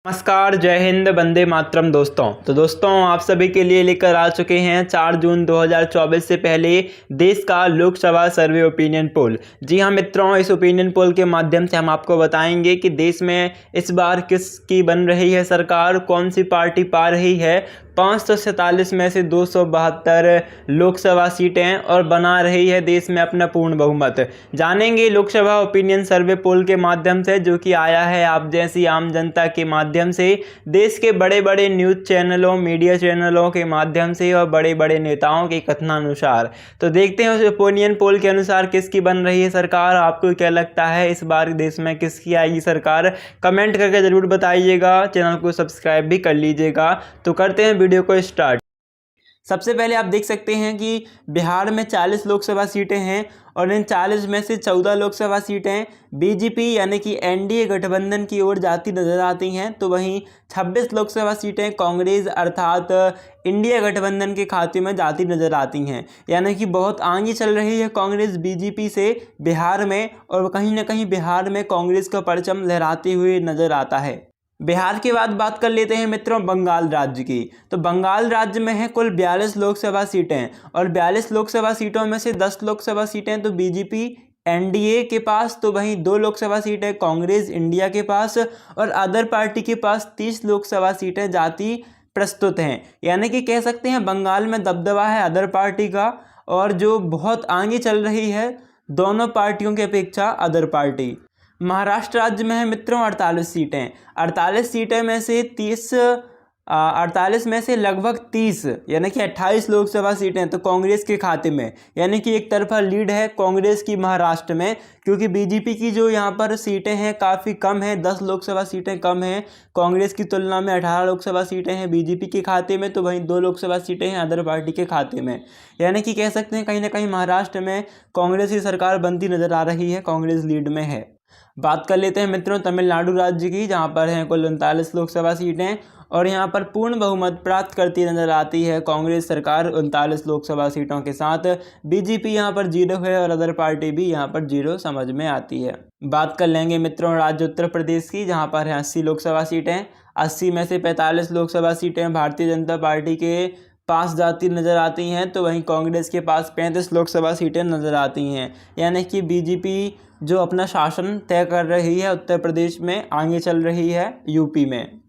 नमस्कार, जय हिंद, वंदे मातरम। दोस्तों आप सभी के लिए लेकर आ चुके हैं 4 जून 2024 से पहले देश का लोकसभा सर्वे ओपिनियन पोल। जी हां मित्रों, इस ओपिनियन पोल के माध्यम से हम आपको बताएंगे कि देश में इस बार किसकी बन रही है सरकार, कौन सी पार्टी पा रही है 547 में से 272 लोकसभा सीटें और बना रही है देश में अपना पूर्ण बहुमत। जानेंगे लोकसभा ओपिनियन सर्वे पोल के माध्यम से, जो कि आया है आप जैसी आम जनता के माध्यम से, देश के बड़े बड़े न्यूज़ चैनलों, मीडिया चैनलों के माध्यम से और बड़े बड़े नेताओं के कथनानुसार। तो देखते हैं उस ओपिनियन पोल के अनुसार किसकी बन रही है सरकार। आपको क्या लगता है इस बार देश में किसकी आएगी सरकार? कमेंट करके ज़रूर बताइएगा, चैनल को सब्सक्राइब भी कर लीजिएगा। तो करते हैं वीडियो को स्टार्ट। सबसे पहले आप देख सकते हैं कि बिहार में 40 लोकसभा सीटें हैं और इन 40 में से 14 लोकसभा सीटें बीजेपी यानी कि एनडीए गठबंधन की ओर जाती नजर आती हैं, तो वहीं 26 लोकसभा सीटें कांग्रेस अर्थात इंडिया गठबंधन के खाते में जाती नजर आती हैं। यानी कि बहुत आगे चल रही है कांग्रेस बीजेपी से बिहार में, और कहीं ना कहीं बिहार में कांग्रेस का परचम लहराते हुए नजर आता है। बिहार के बाद बात कर लेते हैं मित्रों बंगाल राज्य की। तो बंगाल राज्य में है कुल 42 लोकसभा सीटें और 42 लोकसभा सीटों में से 10 लोकसभा सीटें तो बीजेपी एनडीए के पास, तो वहीं 2 लोकसभा सीटें कांग्रेस इंडिया के पास और अदर पार्टी के पास 30 लोकसभा सीटें जाती प्रस्तुत हैं। यानी कि कह सकते हैं बंगाल में दबदबा है अदर पार्टी का, और जो बहुत आगे चल रही है दोनों पार्टियों की अपेक्षा अदर पार्टी। महाराष्ट्र राज्य में है मित्रों 48 सीटें। 48 सीटें में से 48 में से लगभग 30 यानी कि 28 लोकसभा सीटें तो कांग्रेस के खाते में। यानी कि एक तरफा लीड है कांग्रेस की महाराष्ट्र में, क्योंकि बीजेपी की जो यहाँ पर सीटें हैं काफ़ी कम हैं, 10 लोकसभा सीटें कम हैं कांग्रेस की तुलना में। 18 लोकसभा सीटें हैं बीजेपी के खाते में, तो वहीं 2 लोकसभा सीटें हैं अदर पार्टी के खाते में। यानी कि कह सकते हैं कहीं ना कहीं महाराष्ट्र में कांग्रेस की सरकार बनती नज़र आ रही है, कांग्रेस लीड में है। बात कर लेते हैं मित्रों तमिलनाडु राज्य की, जहां पर हैं कुल 39 लोकसभा सीटें और यहां पर पूर्ण बहुमत प्राप्त करती नजर आती है कांग्रेस सरकार 39 लोकसभा सीटों के साथ। बीजेपी यहां पर 0 है और अदर पार्टी भी यहां पर 0 समझ में आती है। बात कर लेंगे मित्रों राज्य उत्तर प्रदेश की, जहाँ पर है 80 लोकसभा सीटें। 80 में से 45 लोकसभा सीटें भारतीय जनता पार्टी के पास जाती नज़र आती हैं, तो वहीं कांग्रेस के पास 35 लोकसभा सीटें नज़र आती हैं। यानी कि बीजेपी जो अपना शासन तय कर रही है उत्तर प्रदेश में, आगे चल रही है यूपी में।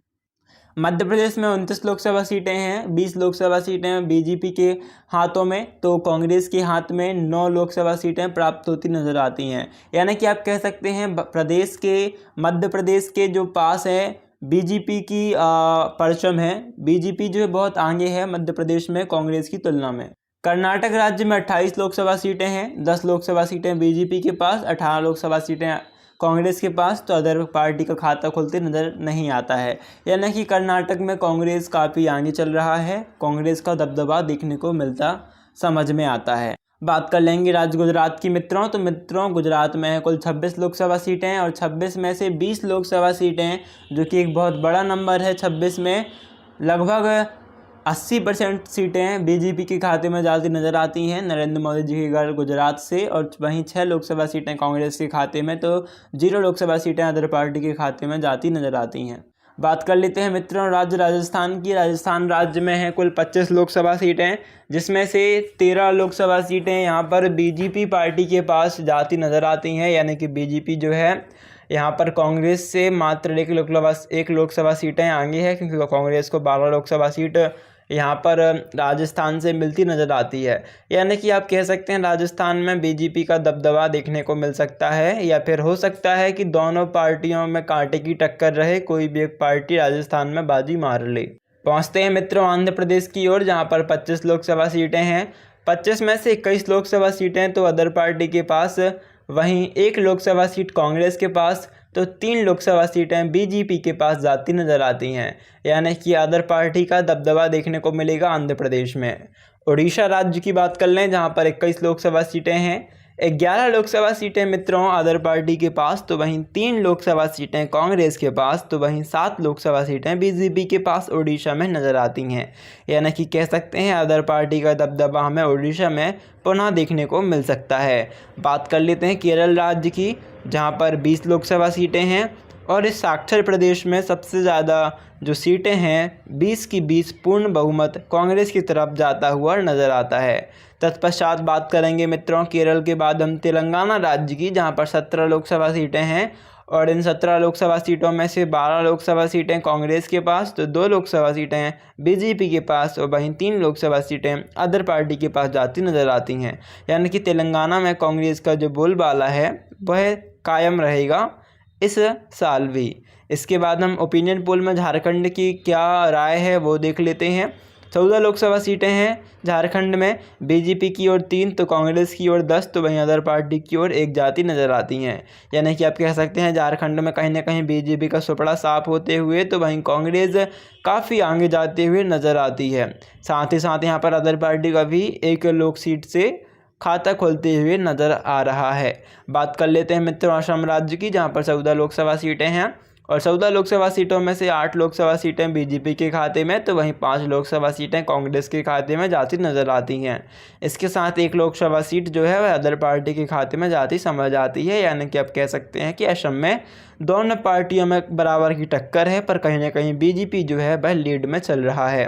मध्य प्रदेश में 29 लोकसभा सीटें हैं, 20 लोकसभा सीटें बीजेपी के हाथों में, तो कांग्रेस के हाथ में 9 लोकसभा सीटें प्राप्त होती नज़र आती हैं। यानी कि आप कह सकते हैं प्रदेश के, मध्य प्रदेश के जो पास है बीजेपी की परचम है। बीजेपी जो है बहुत आगे है मध्य प्रदेश में कांग्रेस की तुलना में। कर्नाटक राज्य में 28 लोकसभा सीटें हैं, 10 लोकसभा सीटें बीजेपी के पास, 18 लोकसभा सीटें कांग्रेस के पास, तो अदर पार्टी का खाता खुलते नज़र नहीं आता है। यानी कि कर्नाटक में कांग्रेस काफ़ी आगे चल रहा है, कांग्रेस का दबदबा देखने को मिलता समझ में आता है। बात कर लेंगे राज्य गुजरात की मित्रों। तो मित्रों गुजरात में है कुल 26 लोकसभा सीटें और 26 में से 20 लोकसभा सीटें, जो कि एक बहुत बड़ा नंबर है। 26 में लगभग 80% सीटें बीजेपी के खाते में जाती नज़र आती हैं नरेंद्र मोदी जी के घर गुजरात से, और वहीं 6 लोकसभा सीटें कांग्रेस के खाते में, तो 0 लोकसभा सीटें अदर पार्टी के खाते में जाती नज़र आती हैं। बात कर लेते हैं मित्रों राज्य राजस्थान की। राजस्थान राज्य में है कुल 25 लोकसभा सीटें, जिसमें से 13 लोकसभा सीटें यहाँ पर बीजेपी पार्टी के पास जाती नज़र आती हैं। यानी कि बीजेपी जो है यहाँ पर कांग्रेस से मात्र एक लोकसभा सीटें आगे है, क्योंकि कांग्रेस को 12 लोकसभा सीट यहाँ पर राजस्थान से मिलती नज़र आती है। यानी कि आप कह सकते हैं राजस्थान में बीजेपी का दबदबा देखने को मिल सकता है, या फिर हो सकता है कि दोनों पार्टियों में कांटे की टक्कर रहे, कोई भी एक पार्टी राजस्थान में बाजी मार ले। पहुँचते हैं मित्रों आंध्र प्रदेश की ओर, जहाँ पर 25 लोकसभा सीटें हैं। 25 में से 21 लोकसभा सीटें तो अदर पार्टी के पास, वहीं 1 लोकसभा सीट कांग्रेस के पास, तो 3 लोकसभा सीटें बीजेपी के पास जाती नज़र आती हैं। यानी कि अदर पार्टी का दबदबा देखने को मिलेगा आंध्र प्रदेश में। उड़ीसा राज्य की बात कर लें, जहां पर 21 लोकसभा सीटें हैं। 11 लोकसभा सीटें मित्रों अदर पार्टी के पास, तो वहीं 3 लोकसभा सीटें कांग्रेस के पास, तो वहीं 7 लोकसभा सीटें बीजेपी के पास उड़ीसा में नज़र आती हैं। यानी कि कह सकते हैं अदर पार्टी का दबदबा हमें उड़ीसा में पुनः देखने को मिल सकता है। बात कर लेते हैं केरल राज्य की, जहां पर 20 लोकसभा सीटें हैं और इस साक्षर प्रदेश में सबसे ज़्यादा जो सीटें हैं 20 की 20 पूर्ण बहुमत कांग्रेस की तरफ जाता हुआ नज़र आता है। तत्पश्चात बात करेंगे मित्रों केरल के बाद हम तेलंगाना राज्य की, जहां पर 17 लोकसभा सीटें हैं और इन 17 लोकसभा सीटों में से 12 लोकसभा सीटें कांग्रेस के पास, तो 2 लोकसभा सीटें बीजेपी के पास और वहीं 3 लोकसभा सीटें अदर पार्टी के पास जाती नज़र आती हैं। यानी कि तेलंगाना में कांग्रेस का जो बोलबाला है वह कायम रहेगा इस साल भी। इसके बाद हम ओपिनियन पोल में झारखंड की क्या राय है वो देख लेते हैं। 14 लोकसभा सीटें हैं झारखंड में, बीजेपी की ओर 3 तो कांग्रेस की ओर 10 तो वहीं अदर पार्टी की ओर 1 जाती नज़र आती हैं। यानी कि आप कह सकते हैं झारखंड में कहीं ना कहीं बीजेपी का सुपड़ा साफ होते हुए तो वहीं कांग्रेस काफ़ी आगे जाते हुए नज़र आती है। साथ ही साथ यहाँ पर अदर पार्टी का भी 1 लोक सीट से खाता खोलते हुए नज़र आ रहा है। बात कर लेते हैं मित्रों असम राज्य की, जहाँ पर 14 लोकसभा सीटें हैं और 14 लोकसभा सीटों में से 8 लोकसभा सीटें बीजेपी के खाते में तो वहीं 5 लोकसभा सीटें कांग्रेस के खाते में जाती नज़र आती हैं। इसके साथ 1 लोकसभा सीट जो है वह अदर पार्टी के खाते में जाती समझ आती है। यानी कि आप कह सकते हैं कि असम में दोनों पार्टियों में बराबर की टक्कर है, पर कहीं ना कहीं बीजेपी जो है वह लीड में चल रहा है।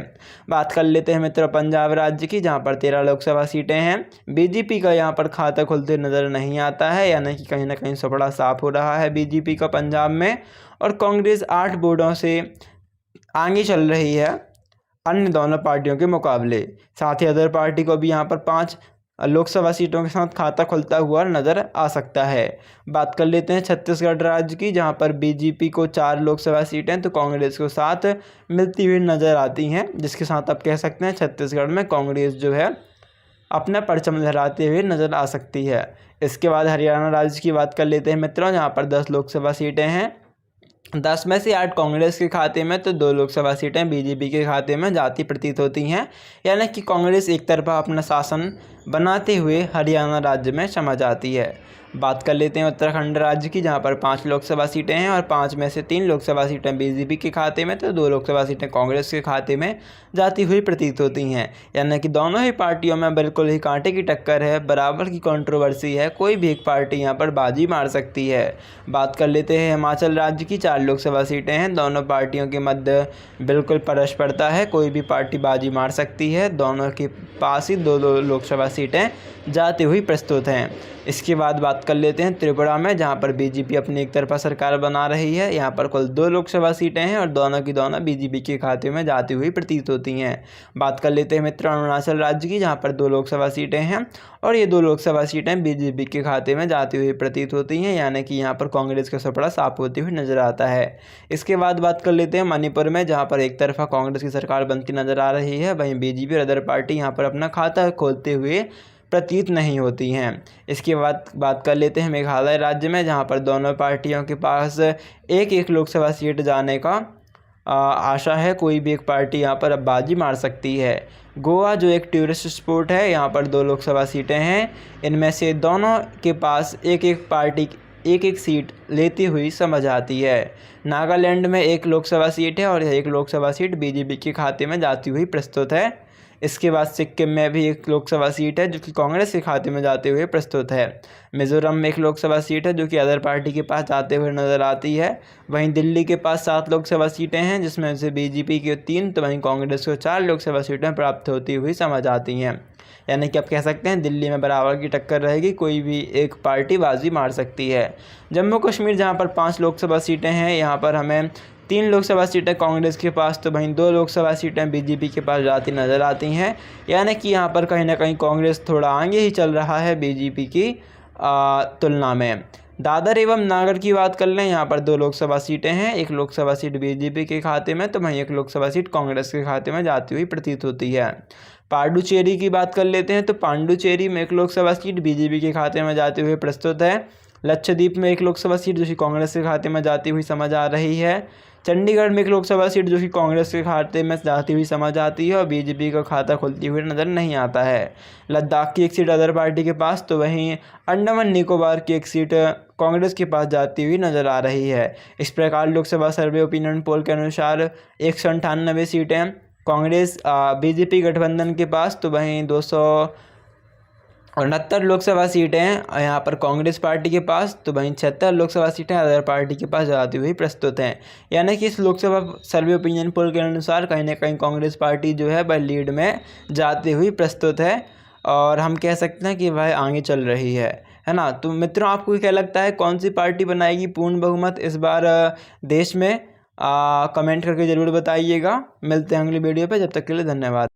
बात कर लेते हैं मित्रों पंजाब राज्य की, जहाँ पर 13 लोकसभा सीटें हैं। बीजेपी का यहाँ पर खाता खुलते नज़र नहीं आता है, यानी कि कहीं ना कहीं सुपड़ा साफ हो रहा है बीजेपी का पंजाब में और कांग्रेस 8 वोटों से आगे चल रही है अन्य दोनों पार्टियों के मुकाबले। साथ ही अदर पार्टी को भी यहाँ पर 5 लोकसभा सीटों के साथ खाता खुलता हुआ नज़र आ सकता है। बात कर लेते हैं छत्तीसगढ़ राज्य की, जहाँ पर बीजेपी को 4 लोकसभा सीटें तो कांग्रेस को 7 मिलती हुई नज़र आती हैं, जिसके साथ आप कह सकते हैं छत्तीसगढ़ में कांग्रेस जो है अपना परचम लहराते हुए नज़र आ सकती है। इसके बाद हरियाणा राज्य की बात कर लेते हैं मित्रों, जहाँ पर 10 लोकसभा सीटें हैं। 10 में से 8 कांग्रेस के खाते में तो 2 लोकसभा सीटें बीजेपी के खाते में जाती प्रतीत होती हैं। यानी कि कांग्रेस एक तरफा अपना शासन बनाते हुए हरियाणा राज्य में समझ आती है। बात कर लेते हैं उत्तराखंड राज्य की, जहां पर 5 लोकसभा सीटें हैं और 5 में से 3 लोकसभा सीटें बीजेपी के खाते में तो 2 लोकसभा सीटें कांग्रेस के खाते में जाती हुई प्रतीत होती हैं। यानी कि दोनों ही पार्टियों में बिल्कुल ही कांटे की टक्कर है, बराबर की कंट्रोवर्सी है, कोई भी एक पार्टी यहां पर बाजी मार सकती है। बात कर लेते हैं हिमाचल राज्य की, 4 लोकसभा सीटें हैं। दोनों पार्टियों के मध्य बिल्कुल परस्परता है, कोई भी पार्टी बाजी मार सकती है। दोनों के पास ही 2 लोकसभा सीटें जाती हुई प्रस्तुत हैं। इसके बाद बात कर लेते हैं त्रिपुरा में, जहां पर बीजेपी अपनी एक तरफा सरकार बना रही है। यहां पर कुल 2 लोकसभा सीटें हैं और दोनों की दोनों बीजेपी के खाते में जाती हुई प्रतीत होती हैं। बात कर लेते हैं मित्रों अरुणाचल राज्य की, जहां पर 2 लोकसभा सीटें हैं और ये 2 लोकसभा सीटें बीजेपी के खाते में जाती हुई प्रतीत होती हैं। यानी कि यहाँ पर कांग्रेस का सुपड़ा साफ होती हुई नजर आता है। इसके बाद बात कर लेते हैं मणिपुर में, जहाँ पर एक तरफा कांग्रेस की सरकार बनती नजर आ रही है, वहीं बीजेपी और अदर पार्टी यहाँ पर अपना खाता खोलते हुए प्रतीत नहीं होती हैं। इसके बाद बात कर लेते हैं मेघालय राज्य में, जहां पर दोनों पार्टियों के पास 1-1 लोकसभा सीट जाने का आशा है। कोई भी एक पार्टी यहां पर अब बाजी मार सकती है। गोवा जो एक टूरिस्ट स्पॉट है, यहां पर 2 लोकसभा सीटें हैं। इनमें से दोनों के पास 1-1 पार्टी 1-1 सीट लेती हुई समझ आती है। नागालैंड में 1 लोकसभा सीट है और 1 लोकसभा सीट बीजेपी के खाते में जाती हुई प्रस्तुत है। इसके बाद सिक्किम में भी 1 लोकसभा सीट है जो कि कांग्रेस के खाते में जाते हुए प्रस्तुत है। मिजोरम में 1 लोकसभा सीट है जो कि अदर पार्टी के पास जाते हुए नज़र आती है। वहीं दिल्ली के पास 7 लोकसभा सीटें हैं, जिसमें से बीजेपी की 3 तो वहीं कांग्रेस को 4 लोकसभा सीटें प्राप्त होती हुई समझ आती हैं। यानी कि आप कह सकते हैं दिल्ली में बराबर की टक्कर रहेगी, कोई भी एक पार्टी बाजी मार सकती है। जम्मू कश्मीर जहाँ पर 5 लोकसभा सीटें हैं, यहाँ पर हमें 3 लोकसभा सीटें कांग्रेस के पास तो वहीं 2 लोकसभा सीटें बीजेपी के पास जाती नज़र आती हैं। यानी कि यहाँ पर कहीं ना कहीं कांग्रेस थोड़ा आगे ही चल रहा है बीजेपी की तुलना में। दादर एवं नागर की बात कर लें, यहाँ पर 2 लोकसभा सीटें हैं। 1 लोकसभा सीट बीजेपी के खाते में तो वहीं 1 लोकसभा सीट कांग्रेस के खाते में जाती हुई प्रतीत होती है। पांडुचेरी की बात कर लेते हैं तो पांडुचेरी में 1 लोकसभा सीट बीजेपी के खाते में जाते हुए प्रस्तुत है। लक्षद्वीप में 1 लोकसभा सीट जो कि कांग्रेस के खाते में जाती हुई समझ आ रही है। चंडीगढ़ में 1 लोकसभा सीट जो कि कांग्रेस के खाते में जाती हुई समझ आती है और बीजेपी का खाता खुलती हुई नज़र नहीं आता है। लद्दाख की 1 सीट अदर पार्टी के पास तो वहीं अंडमान निकोबार की 1 सीट कांग्रेस के पास जाती हुई नज़र आ रही है। इस प्रकार लोकसभा सर्वे ओपिनियन पोल के अनुसार 198 सीटें कांग्रेस बीजेपी गठबंधन के पास तो वहीं और 69 लोकसभा सीटें हैं यहाँ पर कांग्रेस पार्टी के पास, तो वहीं 76 लोकसभा सीटें अदर पार्टी के पास जाती हुई प्रस्तुत हैं। यानी कि इस लोकसभा सर्वे ओपिनियन पोल के अनुसार कहीं ना कहीं कांग्रेस पार्टी जो है वह लीड में जाती हुई प्रस्तुत है और हम कह सकते हैं कि वह आगे चल रही है ना। तो मित्रों, आपको क्या लगता है कौन सी पार्टी बनाएगी पूर्ण बहुमत इस बार देश में? कमेंट करके ज़रूर बताइएगा। मिलते हैं अगली वीडियो पे, जब तक के लिए धन्यवाद।